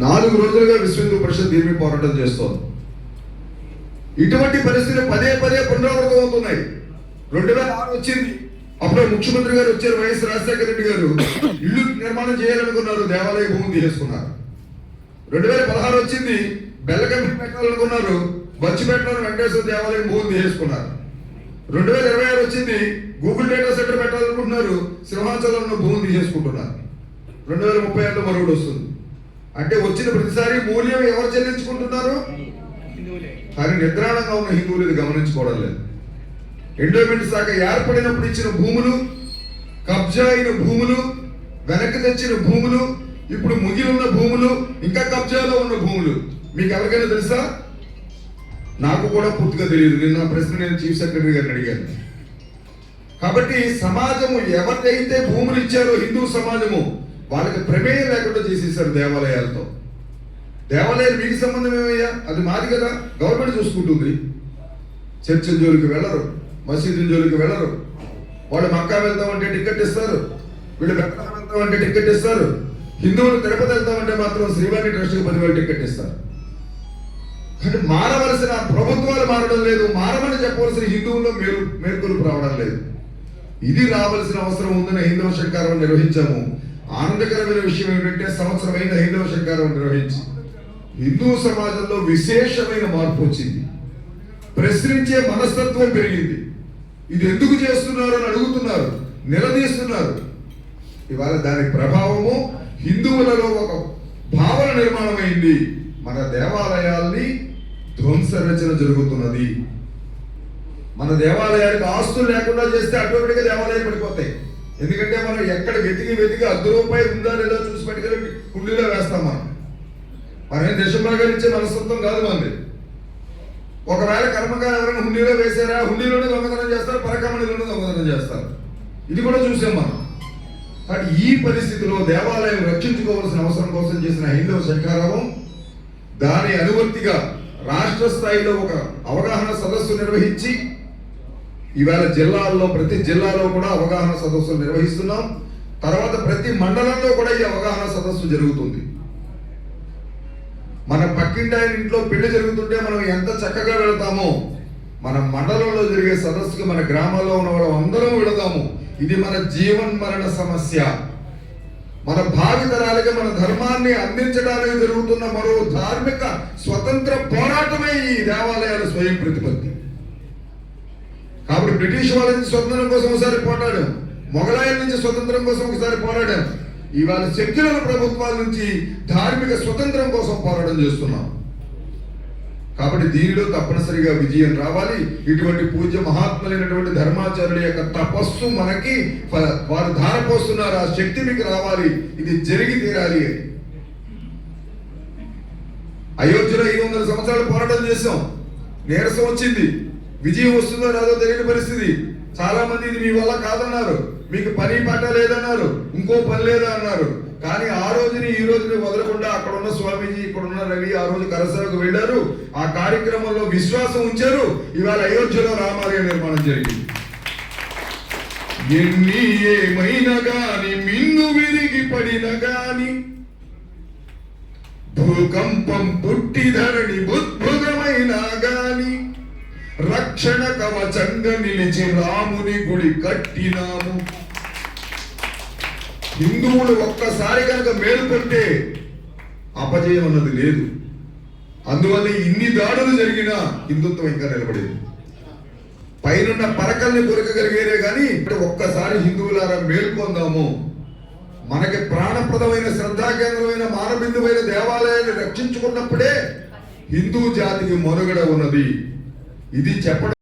4 రోజులుగా విశ్వ హిందూ పరిషత్ దీని మీద పోరాటం చేస్తోంది. ఇటువంటి పరిస్థితులు పదే పదే పునరావృతం అవుతున్నాయి. 2006 వచ్చింది, అప్పుడు ముఖ్యమంత్రి గారు వచ్చారు, వైఎస్ రాజశేఖర రెడ్డి గారు ఇల్లు నిర్మాణం చేయాలనుకున్నారు, దేవాలయ భూమిని తీసేసుకున్నారు. 2016 వచ్చింది, బెల్ల కంపెనీ పెట్టాలనుకున్నారు, బచ్చిపేటలో వెంకటేశ్వర దేవాలయం భూమిని తీసేసుకున్నారు. 2026 వచ్చింది, గూగుల్ డేటా సెంటర్ పెట్టాలనుకుంటున్నారు, సింహాచలంలో భూమిని తీసేసుకుంటున్నారు. 2036లో మరొకటి వస్తుంది. అంటే వచ్చిన ప్రతిసారి మూల్యం ఎవరు చెల్లించుకుంటున్నారు? కానీ నిద్రాణంగా ఉన్న హిందువులు ఇది గమనించుకోవడం లేదు. ఎండోమెంట్ శాఖ ఏర్పడినప్పుడు ఇచ్చిన భూములు, కబ్జా అయిన భూములు, వెనక్కి తెచ్చిన భూములు, ఇప్పుడు ముగిలి ఉన్న భూములు, ఇంకా కబ్జాలో ఉన్న భూములు మీకు ఎవరికైనా తెలుసా? నాకు కూడా పూర్తిగా తెలియదు. నిన్న ప్రశ్న నేను చీఫ్ సెక్రటరీ గారిని అడిగాను. కాబట్టి సమాజము ఎవరికైతే భూములు ఇచ్చారో హిందూ సమాజము వాళ్ళకి ప్రమేయం లేకుండా చేసేసారు దేవాలయాలతో. దేవాలయాలు మీకు సంబంధం ఏమయ్యా? అది మాది కదా, గవర్నమెంట్ చూసుకుంటుంది. చర్చిల జోలికి వెళ్ళరు, మసీదుల జోలికి వెళ్ళరు. వాళ్ళు మక్కా వెళ్తామంటే టికెట్ ఇస్తారు, వీళ్ళు బెంగళూరు వెళ్తామంటే టికెట్ ఇస్తారు. హిందువులు తిరుపతి వెళ్తామంటే మాత్రం శ్రీవాణి ట్రస్ట్కి 10,000 టికెట్ ఇస్తారు. కానీ మారవలసిన ప్రభుత్వాలు మారడం లేదు, మారమని చెప్పవలసిన హిందువుల్లో మేల్కొలుపు రావడం లేదు. ఇది రావాల్సిన అవసరం ఉందని హైందవ శంకారం నిర్వహించాము. ఆనందకరమైన విషయం ఏమిటంటే సంవత్సరమైన హైందవ శంకారం నిర్వహించి హిందూ సమాజంలో విశేషమైన మార్పు వచ్చింది. ప్రశ్నించే మనస్తత్వం పెరిగింది. ఇది ఎందుకు చేస్తున్నారు అని అడుగుతున్నారు, నిలదీస్తున్నారు. ఇవాళ దాని ప్రభావము హిందువులలో ఒక భావన నిర్మాణమైంది. మన దేవాలయాల్ని ధ్వంసరచన జరుగుతున్నది. మన దేవాలయానికి ఆస్తులు లేకుండా చేస్తే ఆటోమేటిక్గా దేవాలయాలు పడిపోతాయి. ఎందుకంటే మనం ఎక్కడ వెతికి ₹1 ఉందా లేదా చూసి పట్టుకెళ్ళి హుండీలో వేస్తాం. మనం దేశంలో ఇచ్చే మనస్తత్వం కాదు మనది. ఒకవేళ కర్మకారు ఎవరైనా హుండీలో వేసారా, హుండీలోనే దొంగతనం చేస్తారు, పరకమణిలోనే దొంగతనం చేస్తారు. ఇది కూడా చూసాం మనం. కాబట్టి ఈ పరిస్థితిలో దేవాలయం రక్షించుకోవాల్సిన అవసరం కోసం చేసిన హైందవ శంకారావం దాని అనువర్తిగా రాష్ట్ర స్థాయిలో ఒక అవగాహన సదస్సు నిర్వహించి ఇవాళ జిల్లాల్లో ప్రతి జిల్లాలో కూడా అవగాహన సదస్సులు నిర్వహిస్తున్నాం. తర్వాత ప్రతి మండలంలో కూడా ఈ అవగాహన సదస్సు జరుగుతుంది. మన పక్కింటి ఆయన ఇంట్లో పెళ్లి జరుగుతుంటే మనం ఎంత చక్కగా వెళతామో, మన మండలంలో జరిగే సదస్సుకి మన గ్రామాల్లో ఉన్న వాళ్ళు అందరం వెళదాము. ఇది మన జీవన్ మరణ సమస్య. మన భావితరాలకి మన ధర్మాన్ని అందించడానికి జరుగుతున్న మరో ధార్మిక స్వతంత్ర పోరాటమే ఈ దేవాలయాల స్వయం ప్రతిపత్తి. కాబట్టి బ్రిటిష్ వాళ్ళ నుంచి స్వతంత్రం కోసం ఒకసారి పోరాడాం, మొఘలాయల నుంచి స్వతంత్రం కోసం ఒకసారి పోరాడాం. ఇవాళ సెక్యులర్ ప్రభుత్వాల నుంచి ధార్మిక స్వతంత్రం కోసం పోరాటం చేస్తున్నాం. కాబట్టి దీనిలో తప్పనిసరిగా విజయం రావాలి. ఇటువంటి పూజ్య మహాత్ములైనటువంటి ధర్మాచార్యుల యొక్క తపస్సు మనకి వారు ధారపోస్తున్నారు. ఆ శక్తి మీకు రావాలి, ఇది జరిగి తీరాలి అని. అయోధ్యలో 500 సంవత్సరాలు పోరాటం చేసాం, నీరసం వచ్చింది. విజయం వస్తుందో రాదో తెలియని పరిస్థితి. చాలా మంది ఇది మీ వల్ల కాదన్నారు, మీకు పని పాట లేదన్నారు, ఇంకో పని లేదా అన్నారు. కానీ ఆ రోజుని ఈ రోజుని వదలకుండా అక్కడ ఉన్న స్వామీజీ, ఇక్కడ ఉన్న రవి ఆ రోజు కరసరకు వెళ్ళారు, ఆ కార్యక్రమంలో విశ్వాసం ఉంచారు. ఇవాళ అయోధ్యలో రామాలయ నిర్మాణం జరిగింది. ఎన్ని ఏమైనా గాని, మిన్ను విరిగి పడిన గాని, భూకంపం పుట్టి ధరణి బుద్భుగమైనా గాని, రక్షణ కవచంగా నిలిచి రాముని గుడి కట్టినాము. హిందువులు ఒక్కసారి కనుక మేలుకొంటే అపజయం అన్నది లేదు. అందువల్ల ఇన్ని దాడులు జరిగినా హిందుత్వం ఇంకా నిలబడింది. పైనున్న పరకల్ని కొరకగలిగేరే కానీ ఒక్కసారి హిందువులారా మేల్కొందాము. మనకి ప్రాణప్రదమైన శ్రద్ధా కేంద్రమైన మానబిందువైన దేవాలయాన్ని రక్షించుకున్నప్పుడే హిందూ జాతికి మనుగడ ఉన్నది. ఇది చెప్పడం